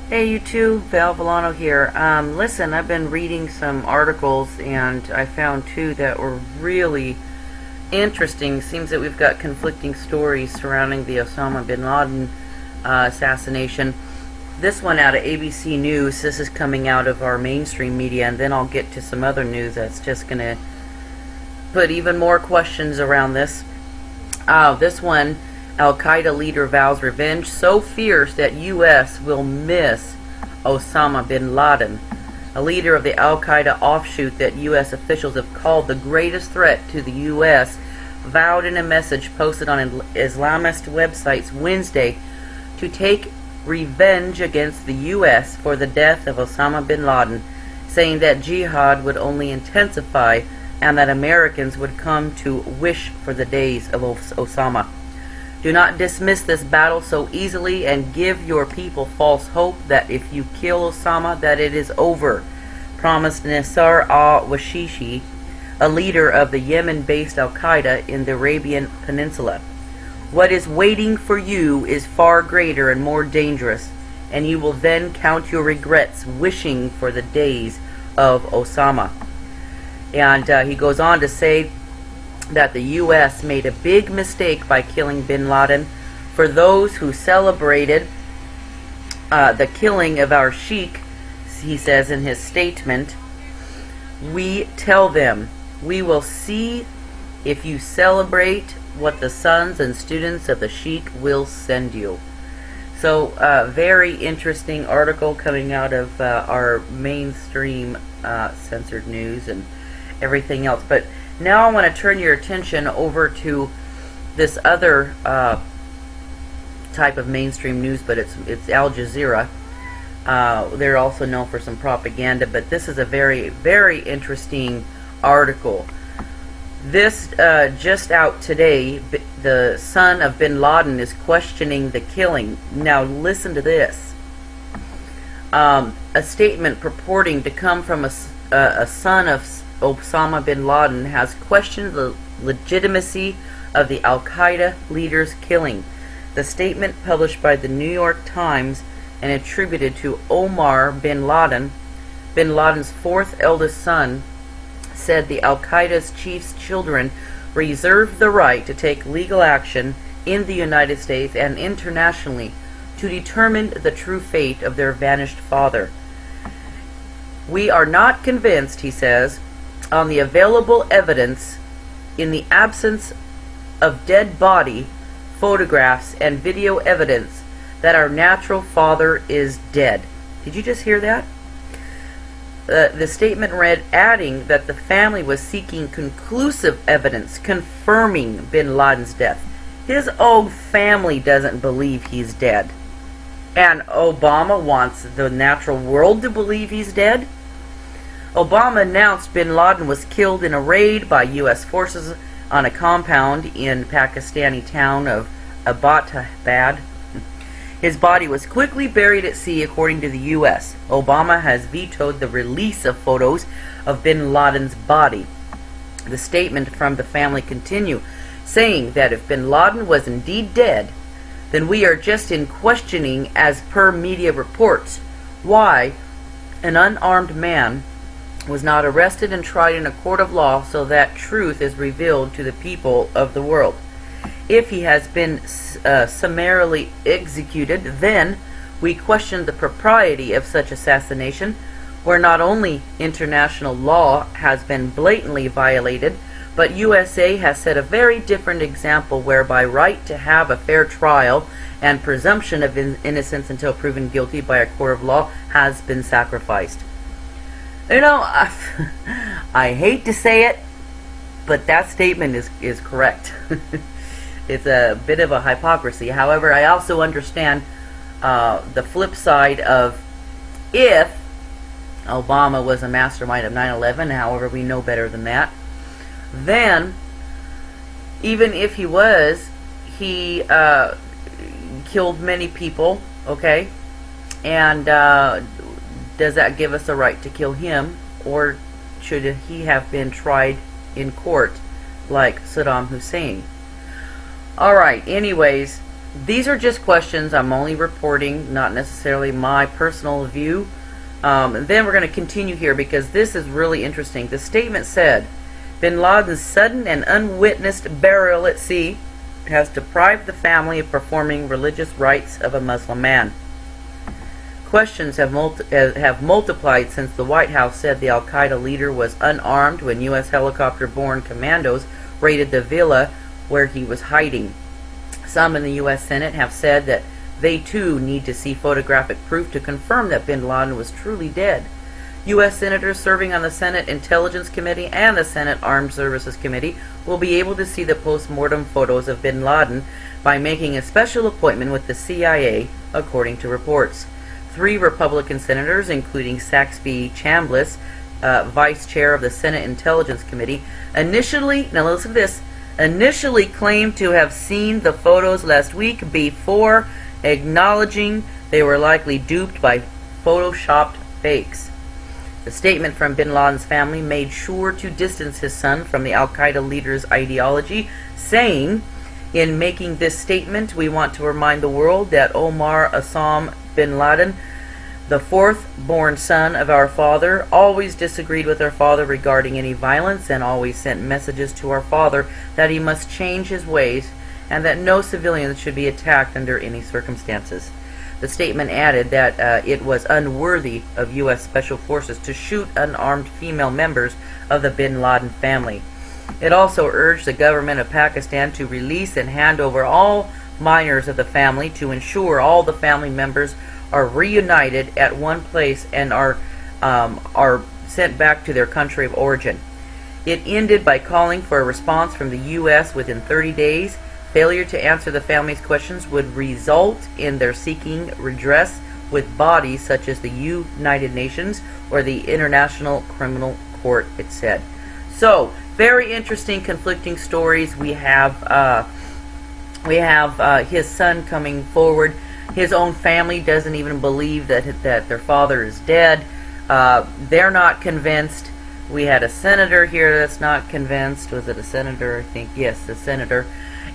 Hey, you two, Val Villano here. Listen, I've been reading some articles and I found two that were really interesting. Seems that we've got conflicting stories surrounding the Osama bin Laden assassination. This one out of ABC News. This is coming out of our mainstream media, and then I'll get to some other news that's just going to put even more questions around this. This one, Al-Qaeda leader vows revenge so fierce that U.S. will miss Osama bin Laden. A leader of the Al-Qaeda offshoot that U.S. officials have called the greatest threat to the U.S. vowed in a message posted on Islamist websites Wednesday to take revenge against the U.S. for the death of Osama bin Laden, saying that jihad would only intensify and that Americans would come to wish for the days of Osama. Do not dismiss this battle so easily and give your people false hope that if you kill Osama that it is over, promised Nasser al-Washishi, a leader of the Yemen-based Al-Qaeda in the Arabian Peninsula. What is waiting for you is far greater and more dangerous, and you will then count your regrets wishing for the days of Osama. And he goes on to say that the U.S. made a big mistake by killing bin Laden. For those who celebrated the killing of our sheikh, he says in his statement, we tell them, we will see if you celebrate what the sons and students of the sheikh will send you. So, very interesting article coming out of our mainstream censored news and everything else. But now I want to turn your attention over to this other type of mainstream news, but it's Al Jazeera. They're also known for some propaganda, but this is a very, very interesting article. This just out today, the son of bin Laden is questioning the killing. Now listen to this. A statement purporting to come from a son of Osama bin Laden has questioned the legitimacy of the Al-Qaeda leader's killing. The statement, published by the New York Times and attributed to Omar bin Laden, bin Laden's fourth eldest son, said the Al-Qaeda's chief's children reserve the right to take legal action in the United States and internationally to determine the true fate of their vanished father. We are not convinced, he says, on the available evidence, in the absence of dead body, photographs, and video evidence, that our natural father is dead. Did you just hear that? The statement read, adding that the family was seeking conclusive evidence confirming bin Laden's death. His own family doesn't believe he's dead. And Obama wants the natural world to believe he's dead? Obama announced bin Laden was killed in a raid by U.S. forces on a compound in Pakistani town of Abbottabad. His body was quickly buried at sea, according to the U.S. Obama has vetoed the release of photos of bin Laden's body. The statement from the family continued, saying that if bin Laden was indeed dead, then we are just in questioning as per media reports why an unarmed man was not arrested and tried in a court of law so that truth is revealed to the people of the world. If he has been summarily executed, then we question the propriety of such assassination, where not only international law has been blatantly violated, but USA has set a very different example whereby right to have a fair trial and presumption of innocence until proven guilty by a court of law has been sacrificed. You know, I hate to say it, but that statement is correct. It's a bit of a hypocrisy. However, I also understand the flip side of if Obama was a mastermind of 9/11, however, we know better than that, then even if he was, he killed many people, okay? And does that give us a right to kill him, or should he have been tried in court like Saddam Hussein? Alright, anyways, these are just questions. I'm only reporting, not necessarily my personal view. And then we're going to continue here because this is really interesting. The statement said, bin Laden's sudden and unwitnessed burial at sea has deprived the family of performing religious rites of a Muslim man. Questions have multiplied since the White House said the al-Qaeda leader was unarmed when U.S. helicopter-borne commandos raided the villa where he was hiding. Some in the U.S. Senate have said that they too need to see photographic proof to confirm that bin Laden was truly dead. U.S. senators serving on the Senate Intelligence Committee and the Senate Armed Services Committee will be able to see the post-mortem photos of bin Laden by making a special appointment with the CIA, according to reports. 3 Republican senators, including Saxby Chambliss, vice chair of the Senate Intelligence Committee, initially claimed to have seen the photos last week before acknowledging they were likely duped by photoshopped fakes. The statement from bin Laden's family made sure to distance his son from the al-Qaeda leader's ideology, saying, "In making this statement, we want to remind the world that Omar Osama bin Laden, the 4th-born son of our father, always disagreed with our father regarding any violence and always sent messages to our father that he must change his ways and that no civilians should be attacked under any circumstances." The statement added that it was unworthy of U.S. Special Forces to shoot unarmed female members of the bin Laden family. It also urged the government of Pakistan to release and hand over all minors of the family to ensure all the family members are reunited at one place and are sent back to their country of origin. It ended by calling for a response from the U.S. within 30 days. Failure to answer the family's questions would result in their seeking redress with bodies such as the United Nations or the International Criminal Court, it said. So, very interesting, conflicting stories. We have his son coming forward. His own family doesn't even believe that their father is dead. They're not convinced. We had a senator here that's not convinced. Was it a senator? I think yes, the senator.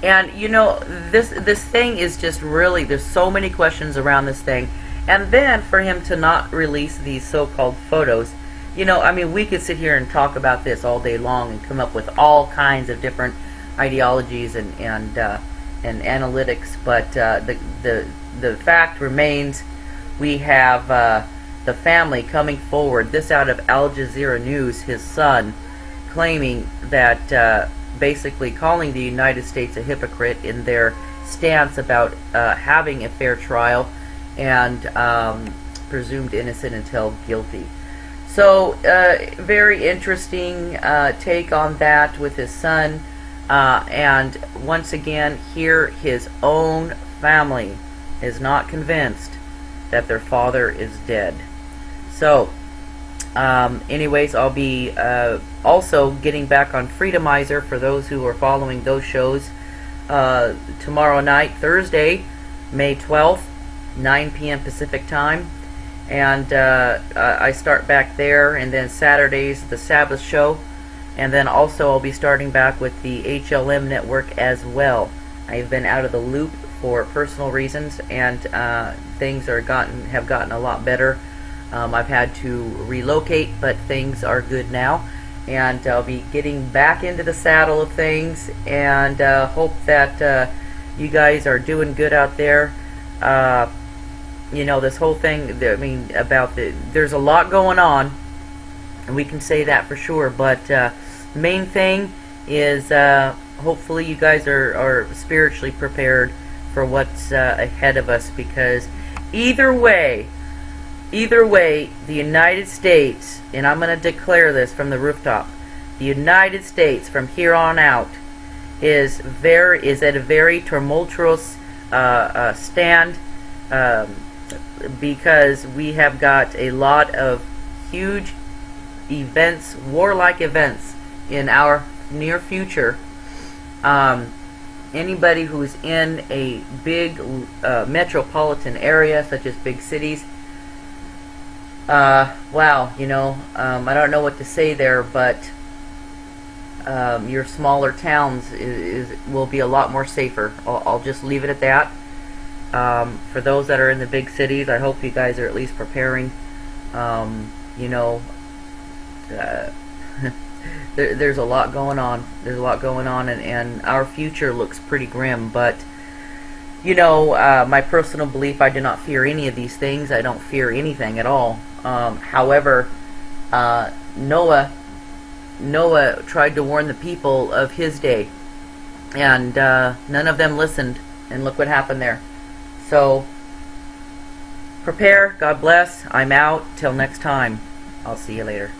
And you know, this thing is just really, there's so many questions around this thing. And then for him to not release these so-called photos, you know, I mean, we could sit here and talk about this all day long and come up with all kinds of different ideologies and analytics, but the fact remains, we have the family coming forward. This out of Al Jazeera News, his son claiming that basically calling the United States a hypocrite in their stance about having a fair trial and presumed innocent until guilty. So very interesting take on that with his son. And once again, here his own family is not convinced that their father is dead. So, anyways, I'll be also getting back on Freedomizer for those who are following those shows tomorrow night, Thursday, May 12th, 9 p.m. Pacific time. And I start back there, and then Saturdays, the Sabbath show. And then also I'll be starting back with the HLM network as well. I've been out of the loop for personal reasons, and things have gotten a lot better. I've had to relocate, but things are good now. And I'll be getting back into the saddle of things, and hope that you guys are doing good out there. You know, this whole thing, I mean, there's a lot going on, and we can say that for sure, but main thing is hopefully you guys are spiritually prepared for what's ahead of us, because either way, the United States, and I'm going to declare this from the rooftop, the United States from here on out is at a very tumultuous stand, because we have got a lot of huge events, warlike events in our near future. Anybody who's in a big metropolitan area, such as big cities, wow, you know, I don't know what to say there, but your smaller towns will be a lot more safer. I'll just leave it at that. For those that are in the big cities, I hope you guys are at least preparing. You know, there's a lot going on. There's a lot going on, and our future looks pretty grim. But you know, my personal belief, I do not fear any of these things. I don't fear anything at all. However, Noah tried to warn the people of his day, and none of them listened, and look what happened there. So, prepare. God bless. I'm out. Till next time. I'll see you later.